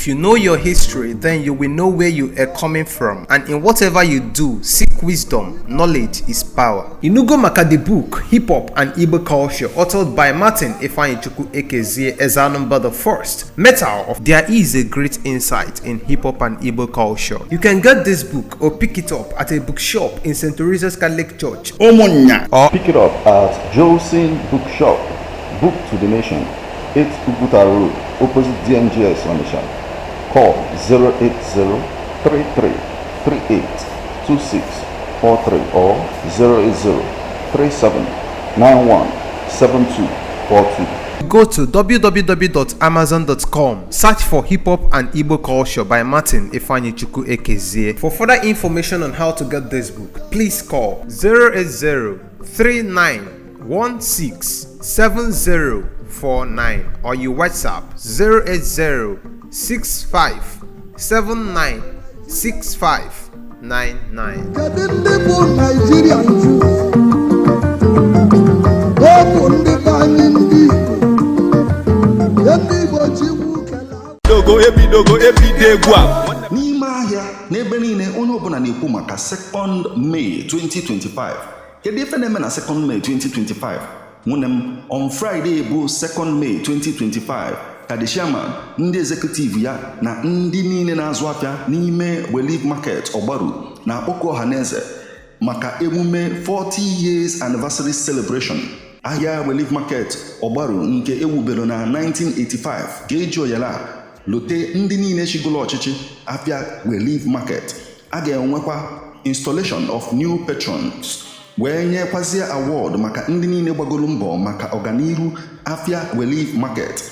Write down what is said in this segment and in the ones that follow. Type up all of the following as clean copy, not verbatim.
If you know your history, then you will know where you are coming from. And in whatever you do, seek wisdom. Knowledge is power. Inugo maka the book, Hip Hop and Igbo Culture, authored by Martin Ifeanyichukwu aka EZEANUNNA the First. Metal of There is a great insight in hip hop and Igbo culture. You can get this book or pick it up at a bookshop in St. Teresa's Catholic Church, Omonya, or pick it up at Josephine Bookshop, Book to the Nation, 8 Uguta Road, opposite DMGS Onitsha. Call 080-3338-2643 or 080-3791-7242. Go to www.amazon.com, search for Hip Hop and Igbo Culture by Martin Ifeanyichukwu aka. For further information on how to get this book, please call 080-3916-7049 or you WhatsApp 080-6579-6599. N'ime ahịa n'ebe niile onye ọbụla na-ekwu maka 2nd May 2025. Kedu ife na-eme na 2nd May 2025? Nwunye m, on Friday bụ 2nd May 2025 ka the chairman, ndị executive ya na ndị niile na-azụ afịa n'ime Relief Market Ogbaru na akpọkọ ọhaneze maka emume 40 years anniversary celebration. Ahịa Relief Market Ogbaru nke ewubere na 1985 ga-eji oyala lote ndị niile chigolo ọchịchị afịa Relief Market. A ga-enwekwa installation of new patrons wee nyekwazie award maka ndị niile gbagoro mbọ maka ọganiru afịa Relief Market.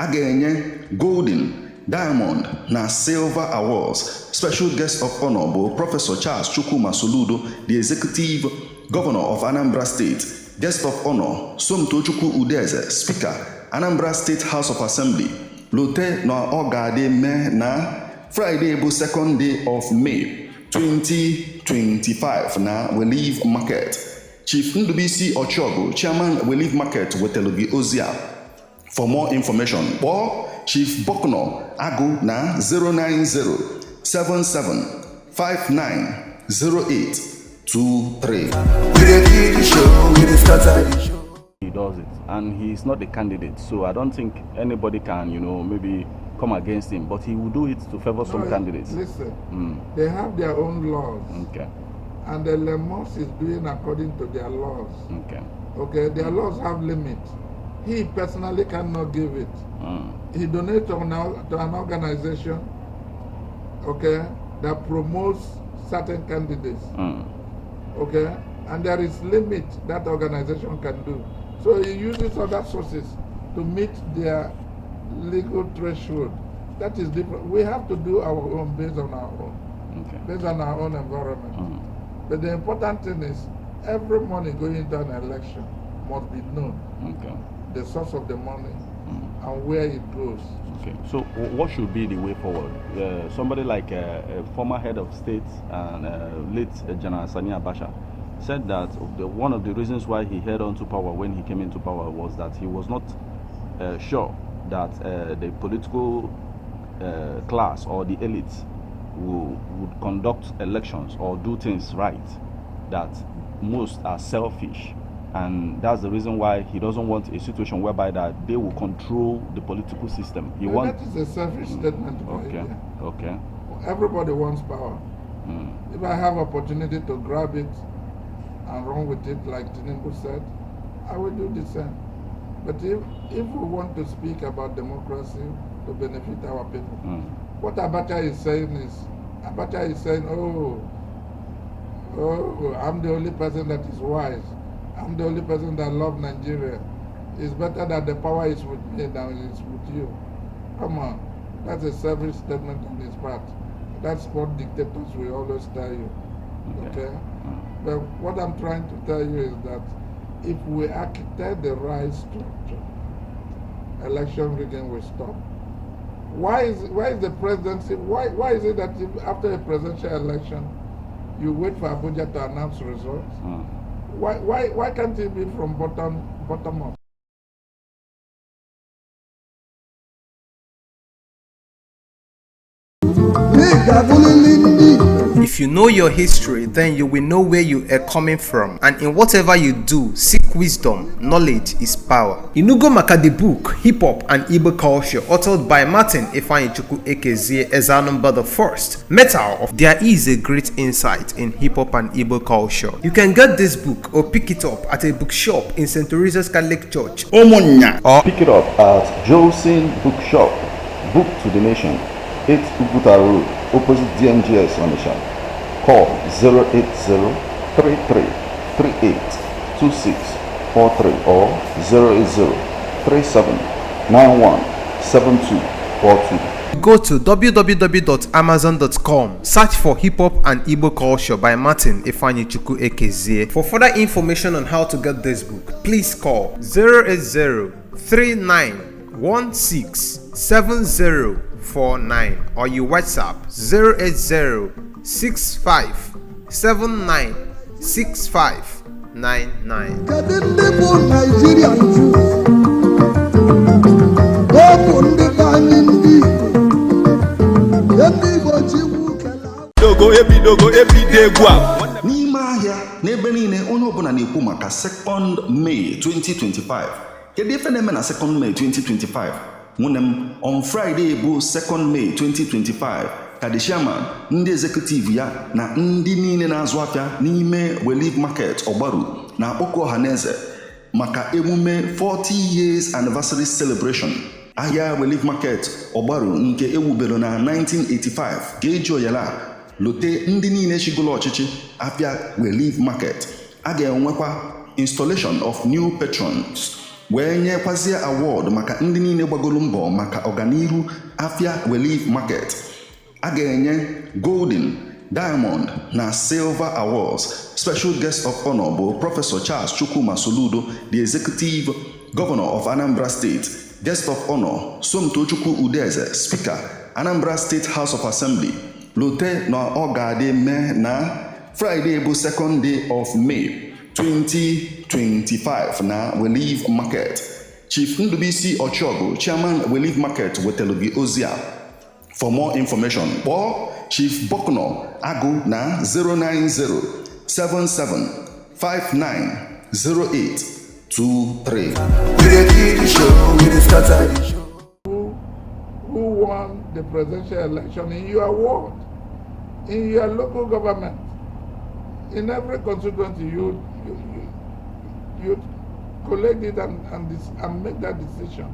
A ga-enye golden, diamond na silver awards. Special guest of honor bụ Professor Charles Chukwuma Soludo, the executive governor of Anambra State. Guest of honor Somtochukwu Udeze, Speaker, Anambra State House of Assembly. Lote na ọ ga-adị mee na Friday bụ 2nd day of May 2025 na Relief Market. Chief Ndubisi Ochogu, Chairman Relief Market, wetelu gị ozi a. For more information, kpọọ Chief Bokno Agụ na 090-7759-0823. He does it, and he's not the candidate, so I don't think anybody can, maybe come against him, but he will do it to favor some candidates. Listen, they have their own laws. Okay. And the Lemos is doing according to their laws. Okay. Okay, their laws have limits. He personally cannot give it. He donates to an organization, okay, that promotes certain candidates. Okay, and there is limit that organization can do. So he uses other sources to meet their legal threshold. That is different. We have to do our own based on our own, based on our own environment. But the important thing is every money going into an election must be known. The source of the money and where it goes. Okay, so what should be the way forward? Somebody like a former head of state and late General Sani Abacha said that one of the reasons why he held on to power when he came into power was that he was not sure that the political class or the elite would conduct elections or do things right, that most are selfish. And that's the reason why he doesn't want a situation whereby that they will control the political system. That is a selfish statement. Okay. Everybody wants power. If I have opportunity to grab it and run with it, like Tinubu said, I will do the same. But if we want to speak about democracy to benefit our people, what Abacha is saying is, oh, I'm the only person that is wise. I'm the only person that loves Nigeria. It's better that the power is with me than it is with you. Come on. That's a selfish statement on his part. That's what dictators will always tell you. Okay? But what I'm trying to tell you is that if we architect the right structure, election rigging will stop. Why is the presidency, why is it that after a presidential election, you wait for Abuja to announce results? Why can't it be from bottom up? If you know your history, then you will know where you are coming from. And in whatever you do, seek wisdom. Knowledge is power. Inugo maka the book, Hip Hop and Igbo Culture, authored by Martin Ifeanyichukwu EZEANUNNA the First. Metal, there is a great insight in hip hop and Igbo culture. You can get this book or pick it up at a bookshop in St. Teresa's Catholic Church, Omonya, Or pick it up at Joseph's Bookshop, Book to the Nation, 8 Uguta Road, opposite DMGS Onitsha. Call 080-3338-2643 or 080-3791-7242. Go to www.amazon.com, search for Hip Hop and Igbo Culture by Martin Ifeanyichukwu EZE. For further information on how to get this book, please call 080-3916-7049 or you WhatsApp 080-6579-6599. Kedu ndị bụ Naijiria nju? Ọ bụ ndị be anyị ndị Igbo ji wukela. Dogo ebido egwu a n'ime ahịa n'ebe niile onye ọbụla na-ekwu maka 2nd May 2025. Kedu ife na-eme na 2nd May 2025? Nwunye m, on Friday bụ 2nd May 2025 ka the chairman, ndị executive ya na ndị niile na-azụ afịa n'ime Relief Market Ogbaru na akpọkọ ọhaneze maka emume 40 years anniversary celebration. Ahịa Relief Market Ogbaru nke ewubere na 1985 ga-eji oyala lote ndị niile chigolo ọchịchị afịa Relief Market. A ga-enwekwa installation of new patrons wee nyekwazie award maka ndị niile gbagolo mbọ maka ọganihu afịa Relief Market. A ga-enye golden, diamond na silver awards. Special guest of honor bụ Professor Charles Chukwuma SOLUDO, the executive governor of Anambra State. Guest of honor Somtochukwu Udeze, Speaker, Anambra State House of Assembly. Lote na ọ ga-adị mee na Friday bụ 2nd day of May 2025 na Relief Market. Chief Ndubisi Ochogo, Chairman Relief Market, wetelu gị ozi a. For more information, kpọọ Chief Bokno Agụ na 090-7759-0823. Who won the presidential election in your ward, in your local government, in every constituency, you collect it and make that decision.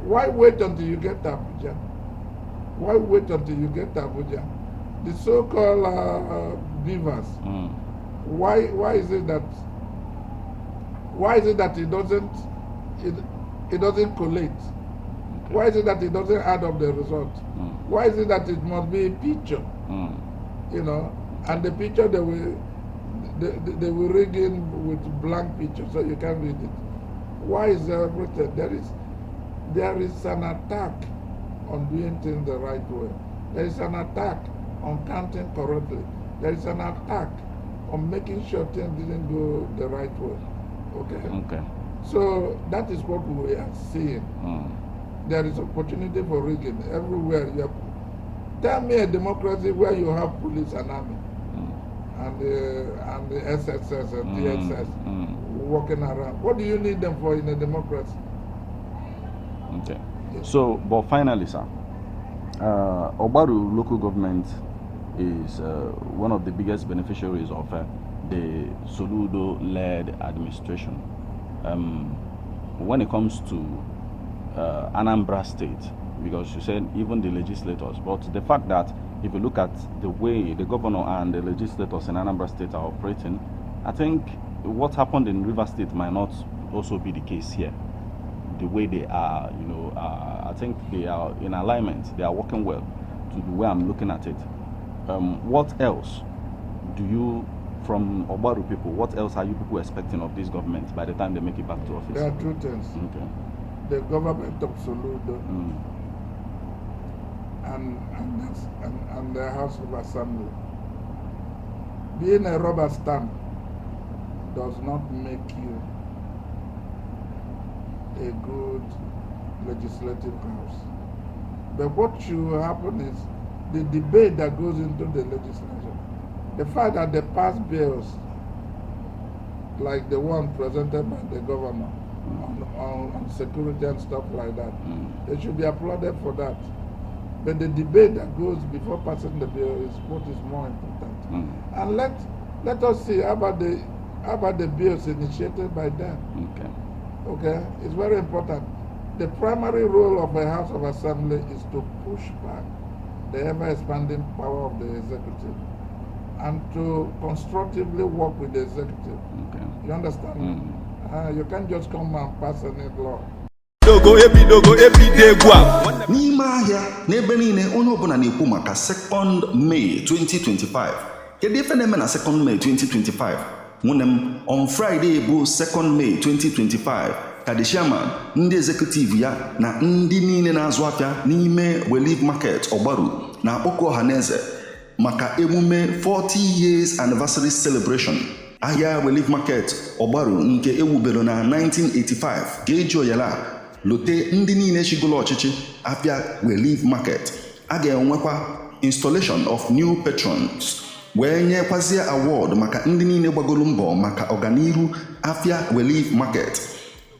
Why wait until you get to Abuja? Why wait until you get to Abuja? The so-called beavers. Why is it that it doesn't collate? Why is it that it doesn't add up the result? Why is it that it must be a picture? You know, and the picture they will rig in with blank picture so you can't read it. Why is there everything? There is an attack on doing things the right way. There is an attack on counting correctly. There is an attack on making sure things didn't go the right way. Okay. So that is what we are seeing. There is opportunity for rigging everywhere. Tell me a democracy where you have police and army and the SSS and TSS walking around. What do you need them for in a democracy? Okay. Yes. So, but finally, sir, Ogbaru local government is one of the biggest beneficiaries of the SOLUDO-led administration. When it comes to Anambra State, because you said even the legislators, but the fact that if you look at the way the governor and the legislators in Anambra State are operating, I think what happened in River State might not also be the case here. The way they are, I think they are in alignment. They are working well to the way I'm looking at it. What else do you, from Ogbaru people, what else are you people expecting of this government by the time they make it back to office? There are two things. Okay. The government of SOLUDO and the House of Assembly. Being a rubber stamp does not make you a good legislative house. But what should happen is the debate that goes into the legislation. The fact that they pass bills like the one presented by the governor on security and stuff like that, they should be applauded for that. But the debate that goes before passing the bill is what is more important. And let us see how about the bills initiated by them. Okay, it's very important. The primary role of a House of Assembly is to push back the ever-expanding power of the executive and to constructively work with the executive. You understand? You can't just come and pass any law. N'ime ahịa n'ebe niile onye ọbụla na-ekwu maka 2nd May 2025. Kedu ife na-eme na 2nd May 2025? Nwunye m, on Friday bụ 2nd May 2025 ka the chairman, ndị executive ya na ndị niile na-azụ afịa n'ime Relief Market Ogbaru na-akpọku ọhaneze maka emume 40 years anniversary celebration. Ahịa Relief Market Ogbaru nke ewubere na 1985 ga-eji oyala lote ndị niile chigolo ọchịchị afịa Relief Market. A ga-enwekwa installation of new patrons wee nyekwazie award maka ndị niile gbagoro mbọ maka ọganihu afịa Relief Market.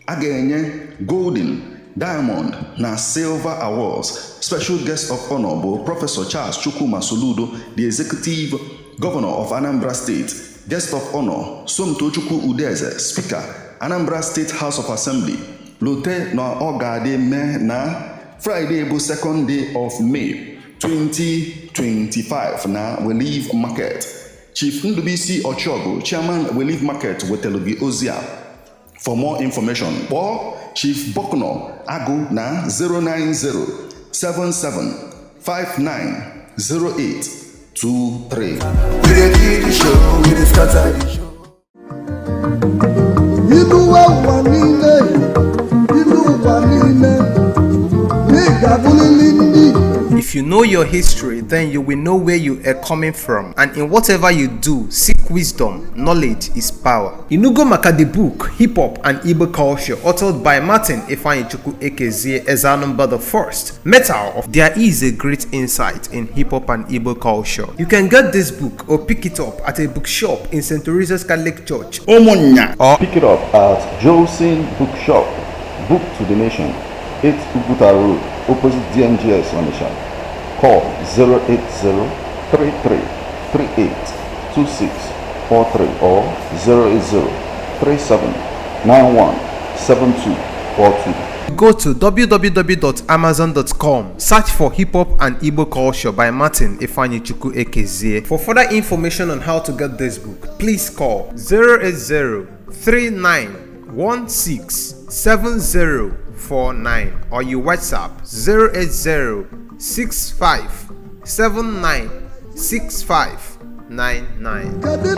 A ga-enye golden, diamond na silver awards. Special guest of honor bụ Professor Charles Chukwuma Soludo, the executive governor of Anambra State. Guest of honor Somtochukwu Udeze, Speaker, Anambra State House of Assembly. Lote na ọ ga-adị mee na Friday bụ 2nd day of May 2025 na Relief Market. Chief Ndubisi Ochogo, Chairman Relief Market, wetelu gị ozi a. For more information, kpọọ Chief Bokno Agụ na 09077590823. Ilu wa niile, ilu wa niile, n'ịgabulili ndị. If you know your history, then you will know where you are coming from, and in whatever you do, seek wisdom. Knowledge is power. Inugo maka the book Hip Hop and Igbo Culture, authored by Martin Ifeanyichukwu aka EZEANUNNA the First. Metal of there is a great insight in hip hop and Igbo culture. You can get this book or pick it up at a bookshop in St. Teresa's Catholic Church, Omonya, Or pick it up at Josin Bookshop, Book to the Nation, 8 Uguta Road, opposite DMGS Onitsha. Call 08033382643 or 08037917242. Go to www.amazon.com, search for Hip Hop and Igbo Culture by Martin Ifeanyichukwu aka. For further information on how to get this book, please call 08039167049 or you WhatsApp 08065796599. Kedu